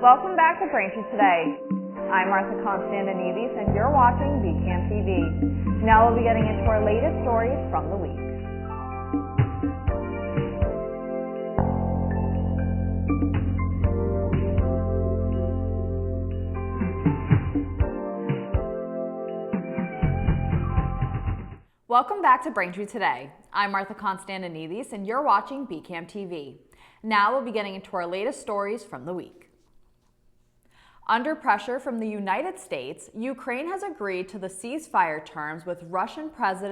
Welcome back to Braintree Today. I'm Martha Konstandinidis and you're watching BCAM TV. Now we'll be getting into our latest stories from the week. Welcome back to Braintree Today. I'm Martha Konstandinidis and you're watching BCAM TV. Now we'll be getting into our latest stories from the week. Under pressure from the United States, Ukraine has agreed to the ceasefire terms with Russia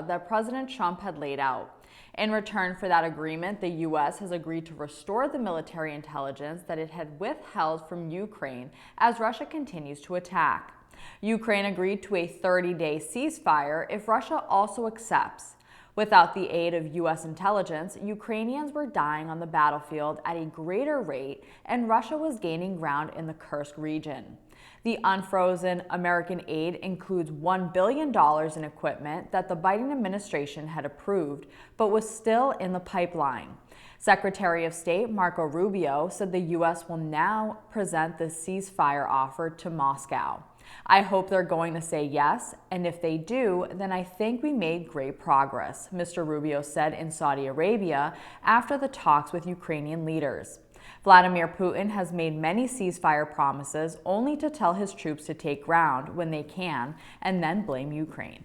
that President Trump had laid out. In return for that agreement, the U.S. has agreed to restore the military intelligence that it had withheld from Ukraine as Russia continues to attack. Ukraine agreed to a 30-day ceasefire if Russia also accepts. Without the aid of U.S. intelligence, Ukrainians were dying on the battlefield at a greater rate, and Russia was gaining ground in the Kursk region. The unfrozen American aid includes $1 billion in equipment that the Biden administration had approved, but was still in the pipeline. Secretary of State Marco Rubio said the U.S. will now present the ceasefire offer to Moscow. I hope they're going to say yes, and if they do, then I think we made great progress, Mr. Rubio said in Saudi Arabia after the talks with Ukrainian leaders. Vladimir Putin has made many ceasefire promises only to tell his troops to take ground when they can and then blame Ukraine.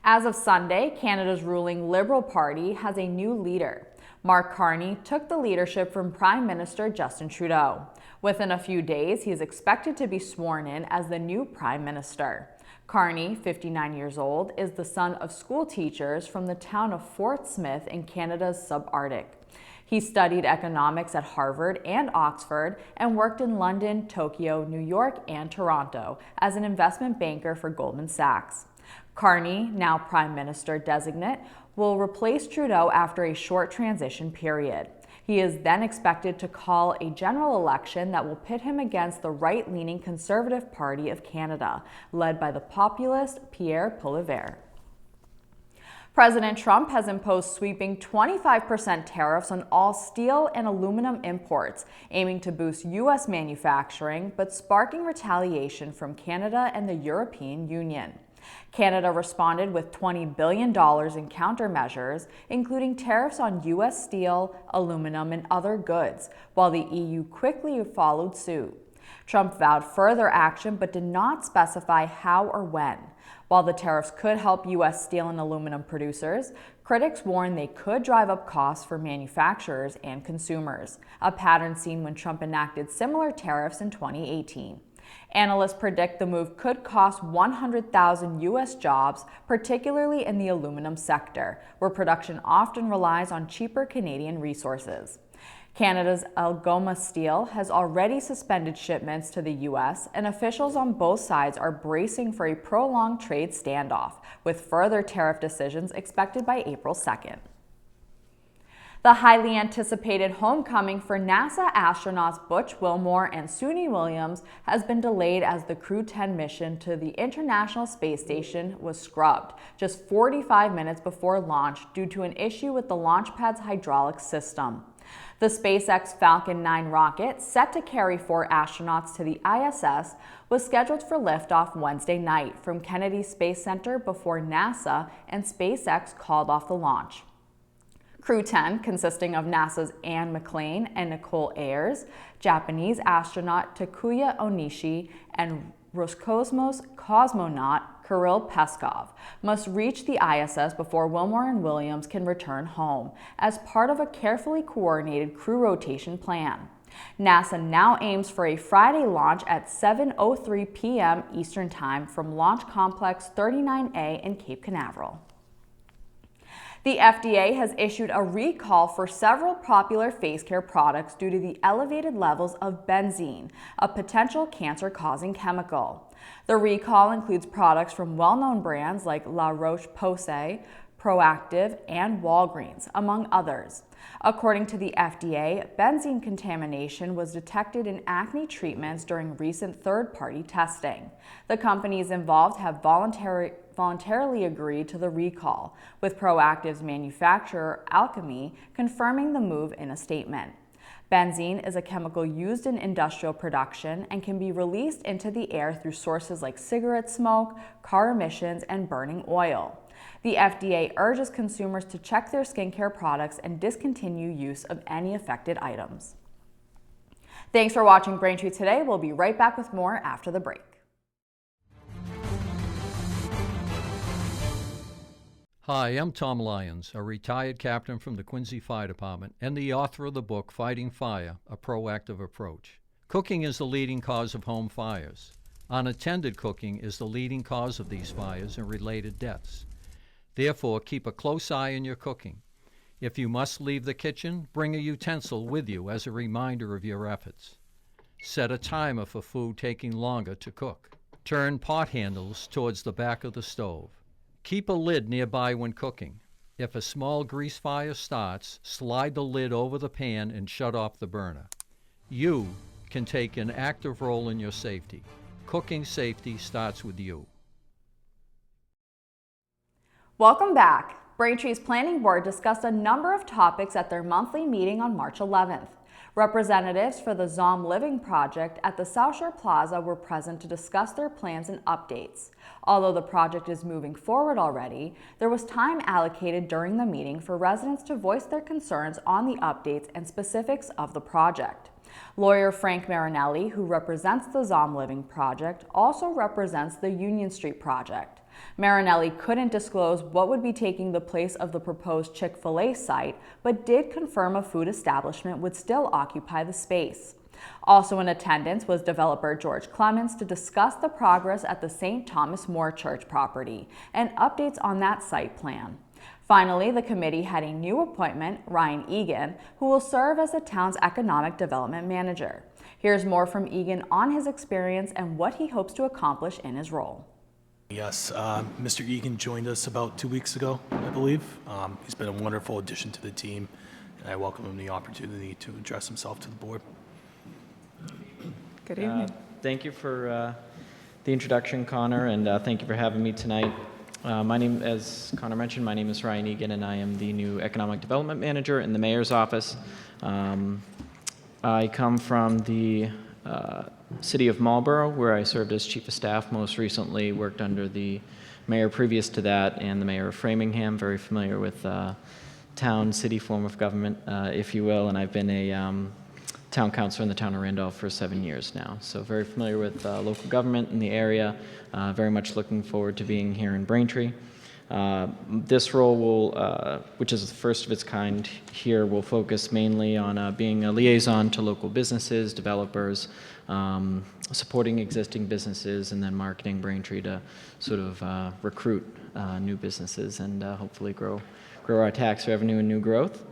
As of Sunday, Canada's ruling Liberal Party has a new leader. Mark Carney took the leadership from Prime Minister Justin Trudeau. Within a few days, he is expected to be sworn in as the new Prime Minister. Carney, 59 years old, is the son of school teachers from the town of Fort Smith in Canada's subarctic. He studied economics at Harvard and Oxford and worked in London, Tokyo, New York, and Toronto as an investment banker for Goldman Sachs. Carney, now Prime Minister designate, will replace Trudeau after a short transition period. He is then expected to call a general election that will pit him against the right-leaning Conservative Party of Canada, led by the populist Pierre Poilievre. President Trump has imposed sweeping 25% tariffs on all steel and aluminum imports, aiming to boost U.S. manufacturing, but sparking retaliation from Canada and the European Union. Canada responded with $20 billion in countermeasures, including tariffs on U.S. steel, aluminum, and other goods, while the EU quickly followed suit. Trump vowed further action but did not specify how or when. While the tariffs could help U.S. steel and aluminum producers, critics warn they could drive up costs for manufacturers and consumers, a pattern seen when Trump enacted similar tariffs in 2018. Analysts predict the move could cost 100,000 U.S. jobs, particularly in the aluminum sector, where production often relies on cheaper Canadian resources. Canada's Algoma Steel has already suspended shipments to the U.S., and officials on both sides are bracing for a prolonged trade standoff, with further tariff decisions expected by April 2nd. The highly anticipated homecoming for NASA astronauts Butch Wilmore and Suni Williams has been delayed as the Crew 10 mission to the International Space Station was scrubbed just 45 minutes before launch due to an issue with the launch pad's hydraulic system. The SpaceX Falcon 9 rocket, set to carry 4 astronauts to the ISS, was scheduled for liftoff Wednesday night from Kennedy Space Center before NASA and SpaceX called off the launch. Crew 10, consisting of NASA's Anne McClain and Nicole Ayers, Japanese astronaut Takuya Onishi, and Roscosmos cosmonaut Kirill Peskov, must reach the ISS before Wilmore and Williams can return home, as part of a carefully coordinated crew rotation plan. NASA now aims for a Friday launch at 7:03 p.m. Eastern Time from Launch Complex 39A in Cape Canaveral. The FDA has issued a recall for several popular face care products due to the elevated levels of benzene, a potential cancer-causing chemical. The recall includes products from well-known brands like La Roche-Posay, Proactive, and Walgreens, among others. According to the FDA, benzene contamination was detected in acne treatments during recent third-party testing. The companies involved have voluntarily agreed to the recall, with Proactive's manufacturer, Alchemy, confirming the move in a statement. Benzene is a chemical used in industrial production and can be released into the air through sources like cigarette smoke, car emissions, and burning oil. The FDA urges consumers to check their skincare products and discontinue use of any affected items. Thanks for watching Braintree today. We'll be right back with more after the break. Hi, I'm Tom Lyons, a retired captain from the Quincy Fire Department and the author of the book Fighting Fire, A Proactive Approach. Cooking is the leading cause of home fires. Unattended cooking is the leading cause of these fires and related deaths. Therefore, keep a close eye on your cooking. If you must leave the kitchen, bring a utensil with you as a reminder of your efforts. Set a timer for food taking longer to cook. Turn pot handles towards the back of the stove. Keep a lid nearby when cooking. If a small grease fire starts, slide the lid over the pan and shut off the burner. You can take an active role in your safety. Cooking safety starts with you. Welcome back. Braintree's Planning Board discussed a number of topics at their monthly meeting on March 11th. Representatives for the Zom Living Project at the South Shore Plaza were present to discuss their plans and updates. Although the project is moving forward already, there was time allocated during the meeting for residents to voice their concerns on the updates and specifics of the project. Lawyer Frank Marinelli, who represents the Zom Living Project, also represents the Union Street Project. Marinelli couldn't disclose what would be taking the place of the proposed Chick-fil-A site, but did confirm a food establishment would still occupy the space. Also in attendance was developer George Clements to discuss the progress at the St. Thomas More Church property and updates on that site plan. Finally, the committee had a new appointment, Ryan Egan, who will serve as the town's economic development manager. Here's more from Egan on his experience and what he hopes to accomplish in his role. Yes, Mr. Egan joined us about 2 weeks ago, I believe. He's been a wonderful addition to the team, and I welcome him the opportunity to address himself to the board. Good evening. Thank you for the introduction, Connor, and thank you for having me tonight. My name, as Connor mentioned, my name is Ryan Egan, and I am the new Economic Development Manager in the Mayor's Office. I come from the City of Marlborough, where I served as Chief of Staff. Most recently worked under the Mayor previous to that and the Mayor of Framingham, very familiar with town, city form of government, if you will, and I've been a town councilor in the town of Randolph for 7 years now. So very familiar with local government in the area, very much looking forward to being here in Braintree. This role will, which is the first of its kind here, will focus mainly on being a liaison to local businesses, developers, supporting existing businesses, and then marketing Braintree to sort of recruit new businesses and hopefully grow our tax revenue and new growth.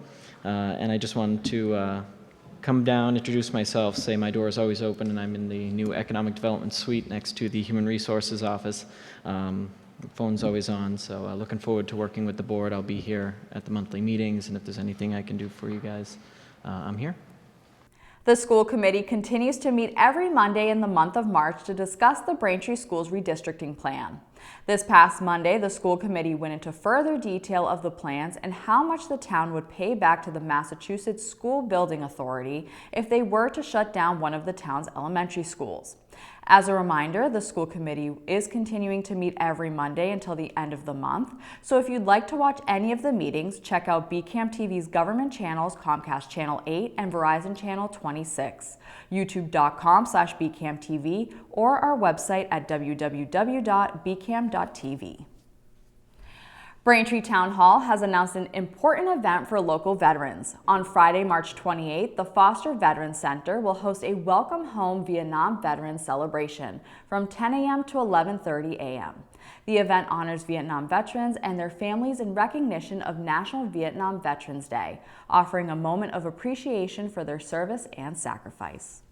And I just wanted to come down, introduce myself, say my door is always open, and I'm in the new Economic Development Suite next to the Human Resources Office. Phone's always on, so looking forward to working with the board. I'll be here at the monthly meetings, and if there's anything I can do for you guys, I'm here. The school committee continues to meet every Monday in the month of March to discuss the Braintree Schools redistricting plan. This past Monday, the school committee went into further detail of the plans and how much the town would pay back to the Massachusetts School Building Authority if they were to shut down one of the town's elementary schools. As a reminder, the school committee is continuing to meet every Monday until the end of the month, so if you'd like to watch any of the meetings, check out BCAM TV's government channels, Comcast Channel 8 and Verizon Channel 26, youtube.com/BCAMTV, or our website at www.bcam.tv. Braintree Town Hall has announced an important event for local veterans. On Friday, March 28th, the Foster Veterans Center will host a Welcome Home Vietnam Veterans celebration from 10 a.m. to 11:30 a.m. The event honors Vietnam veterans and their families in recognition of National Vietnam Veterans Day, offering a moment of appreciation for their service and sacrifice.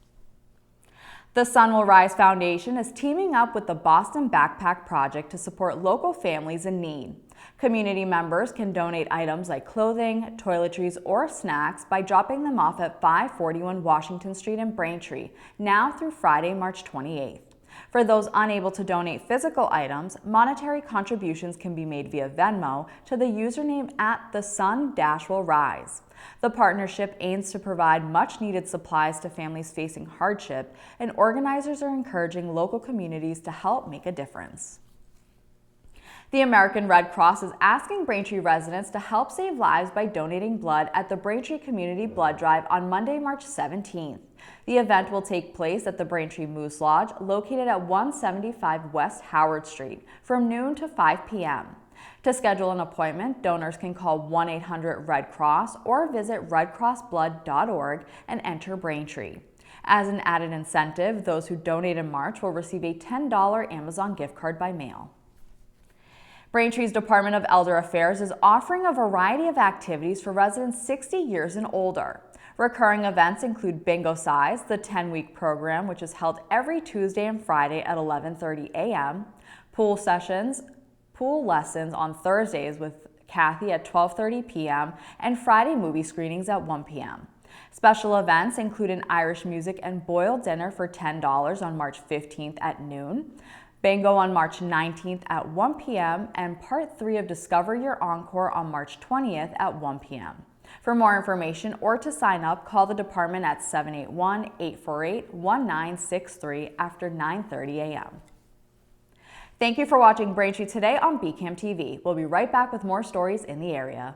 The Sun Will Rise Foundation is teaming up with the Boston Backpack Project to support local families in need. Community members can donate items like clothing, toiletries, or snacks by dropping them off at 541 Washington Street in Braintree, now through Friday, March 28th. For those unable to donate physical items, monetary contributions can be made via Venmo to the username @thesun-will-rise. The partnership aims to provide much-needed supplies to families facing hardship, and organizers are encouraging local communities to help make a difference. The American Red Cross is asking Braintree residents to help save lives by donating blood at the Braintree Community Blood Drive on Monday, March 17th. The event will take place at the Braintree Moose Lodge, located at 175 West Howard Street, from noon to 5 p.m. To schedule an appointment, donors can call 1-800-RED-CROSS or visit redcrossblood.org and enter Braintree. As an added incentive, those who donate in March will receive a $10 Amazon gift card by mail. Braintree's Department of Elder Affairs is offering a variety of activities for residents 60 years and older. Recurring events include Bingo Size, the 10-week program, which is held every Tuesday and Friday at 11:30 a.m., pool lessons on Thursdays with Kathy at 12:30 p.m., and Friday movie screenings at 1 p.m. Special events include an Irish music and boiled dinner for $10 on March 15th at noon, Bingo on March 19th at 1 p.m., and Part 3 of Discover Your Encore on March 20th at 1 p.m. For more information or to sign up, call the department at 781-848-1963 after 9:30 a.m. Thank you for watching Braintree Today on BCAM TV. We'll be right back with more stories in the area.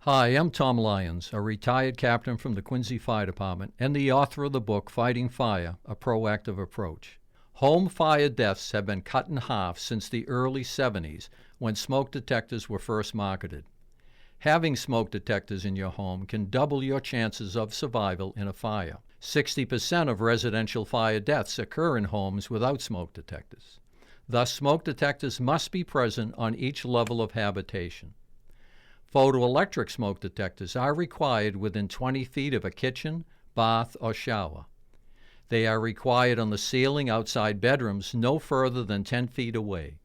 Hi, I'm Tom Lyons, a retired captain from the Quincy Fire Department and the author of the book Fighting Fire, A Proactive Approach. Home fire deaths have been cut in half since the early 70s when smoke detectors were first marketed. Having smoke detectors in your home can double your chances of survival in a fire. 60% of residential fire deaths occur in homes without smoke detectors. Thus, smoke detectors must be present on each level of habitation. Photoelectric smoke detectors are required within 20 feet of a kitchen, bath, or shower. They are required on the ceiling outside bedrooms no further than 10 feet away.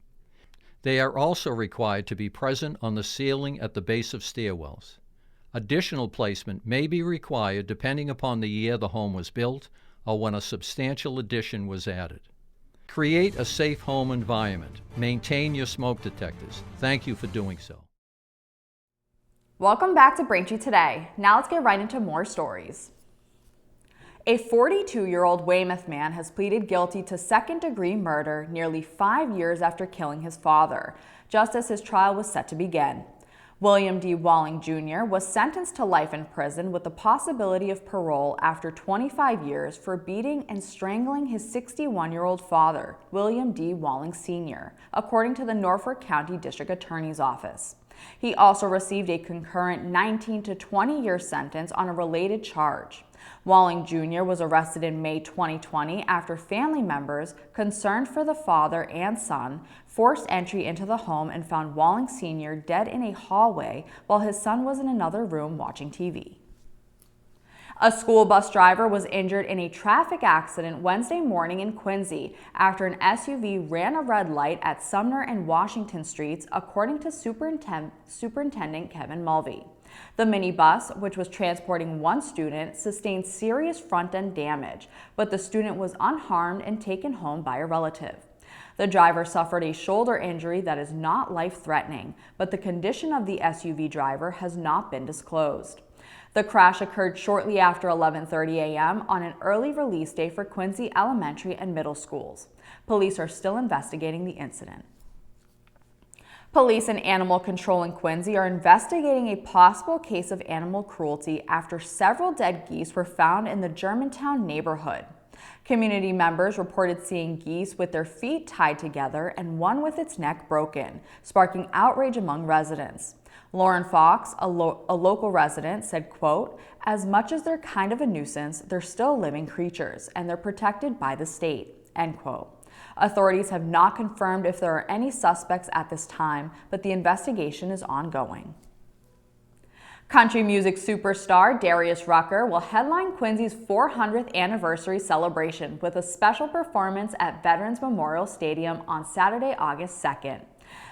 They are also required to be present on the ceiling at the base of stairwells. Additional placement may be required depending upon the year the home was built or when a substantial addition was added. Create a safe home environment. Maintain your smoke detectors. Thank you for doing so. Welcome back to Braintree Today. Now let's get right into more stories. A 42-year-old Weymouth man has pleaded guilty to second-degree murder nearly 5 years after killing his father, just as his trial was set to begin. William D. Walling Jr. was sentenced to life in prison with the possibility of parole after 25 years for beating and strangling his 61-year-old father, William D. Walling Sr., according to the Norfolk County District Attorney's Office. He also received a concurrent 19 to 20-year sentence on a related charge. Walling Jr. was arrested in May 2020 after family members, concerned for the father and son, forced entry into the home and found Walling Sr. dead in a hallway while his son was in another room watching TV. A school bus driver was injured in a traffic accident Wednesday morning in Quincy after an SUV ran a red light at Sumner and Washington Streets, according to Superintendent Kevin Mulvey. The minibus, which was transporting one student, sustained serious front-end damage, but the student was unharmed and taken home by a relative. The driver suffered a shoulder injury that is not life-threatening, but the condition of the SUV driver has not been disclosed. The crash occurred shortly after 11:30 a.m. on an early release day for Quincy elementary and middle schools. Police are still investigating the incident. Police and animal control in Quincy are investigating a possible case of animal cruelty after several dead geese were found in the Germantown neighborhood. Community members reported seeing geese with their feet tied together and one with its neck broken, sparking outrage among residents. Lauren Fox, a local resident, said, quote, "As much as they're kind of a nuisance, they're still living creatures, and they're protected by the state," end quote. Authorities have not confirmed if there are any suspects at this time, but the investigation is ongoing. Country music superstar Darius Rucker will headline Quincy's 400th anniversary celebration with a special performance at Veterans Memorial Stadium on Saturday, August 2nd.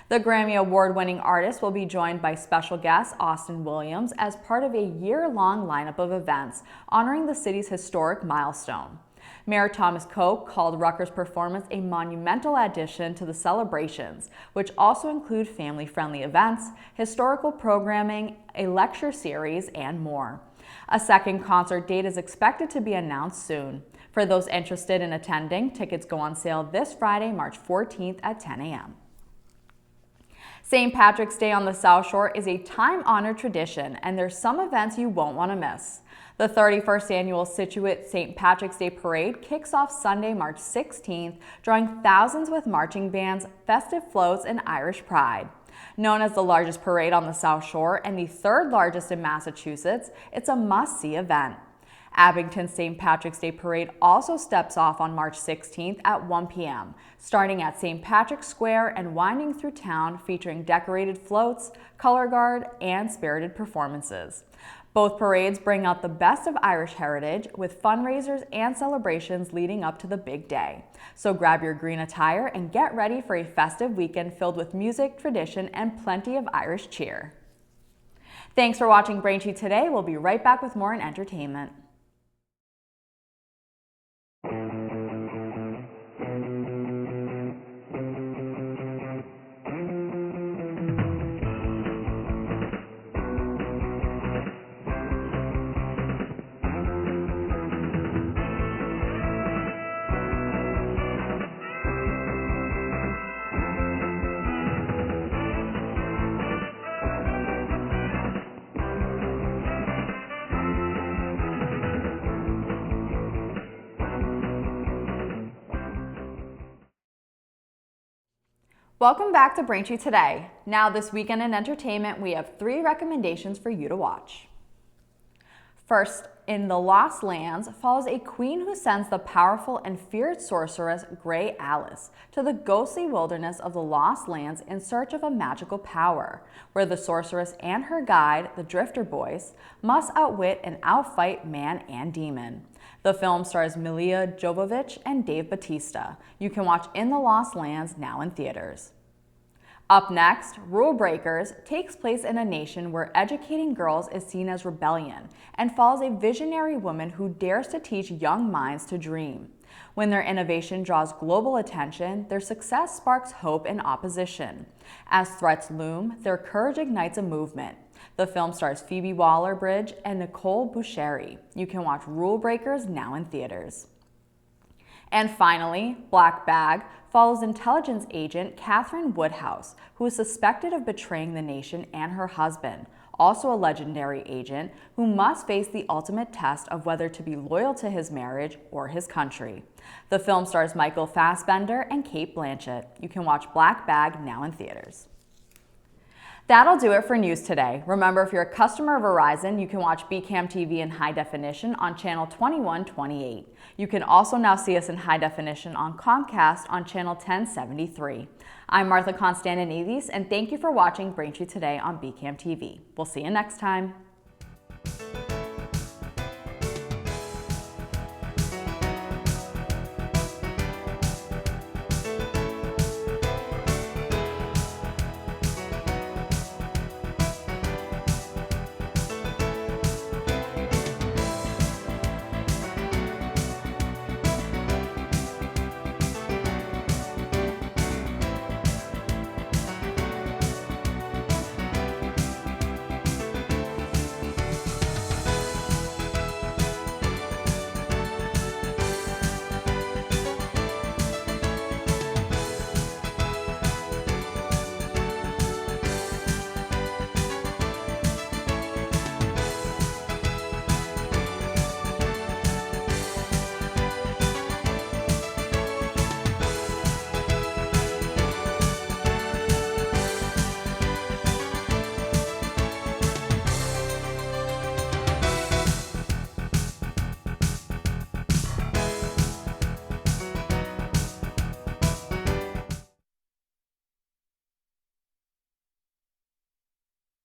The Grammy Award-winning artist will be joined by special guest Austin Williams as part of a year-long lineup of events honoring the city's historic milestone. Mayor Thomas Koch called Rutgers' performance a monumental addition to the celebrations, which also include family-friendly events, historical programming, a lecture series, and more. A second concert date is expected to be announced soon. For those interested in attending, tickets go on sale this Friday, March 14th at 10 a.m. St. Patrick's Day on the South Shore is a time-honored tradition, and there's some events you won't want to miss. The 31st annual Scituate St. Patrick's Day Parade kicks off Sunday, March 16th, drawing thousands with marching bands, festive floats, and Irish pride. Known as the largest parade on the South Shore and the third largest in Massachusetts, it's a must-see event. Abington's St. Patrick's Day Parade also steps off on March 16th at 1 p.m., starting at St. Patrick's Square and winding through town, featuring decorated floats, color guard, and spirited performances. Both parades bring out the best of Irish heritage with fundraisers and celebrations leading up to the big day. So grab your green attire and get ready for a festive weekend filled with music, tradition, and plenty of Irish cheer. Thanks for watching Braintree today. We'll be right back with more in entertainment. Welcome back to Braintree Today. Now this weekend in entertainment, we have 3 recommendations for you to watch. First, in The Lost Lands follows a queen who sends the powerful and feared sorceress Grey Alice to the ghostly wilderness of the Lost Lands in search of a magical power, where the sorceress and her guide, the Drifter Boys, must outwit and outfight man and demon. The film stars Milla Jovovich and Dave Bautista. You can watch In the Lost Lands now in theaters. Up next, Rule Breakers takes place in a nation where educating girls is seen as rebellion and follows a visionary woman who dares to teach young minds to dream. When their innovation draws global attention, their success sparks hope and opposition. As threats loom, their courage ignites a movement. The film stars Phoebe Waller-Bridge and Nicole Boucherie. You can watch Rule Breakers now in theaters. And finally, Black Bag follows intelligence agent Catherine Woodhouse, who is suspected of betraying the nation and her husband, also a legendary agent, who must face the ultimate test of whether to be loyal to his marriage or his country. The film stars Michael Fassbender and Cate Blanchett. You can watch Black Bag now in theaters. That'll do it for news today. Remember, if you're a customer of Verizon, you can watch BCAM TV in high definition on channel 2128. You can also now see us in high definition on Comcast on channel 1073. I'm Martha Konstandinidis, and thank you for watching Braintree Today on BCAM TV. We'll see you next time.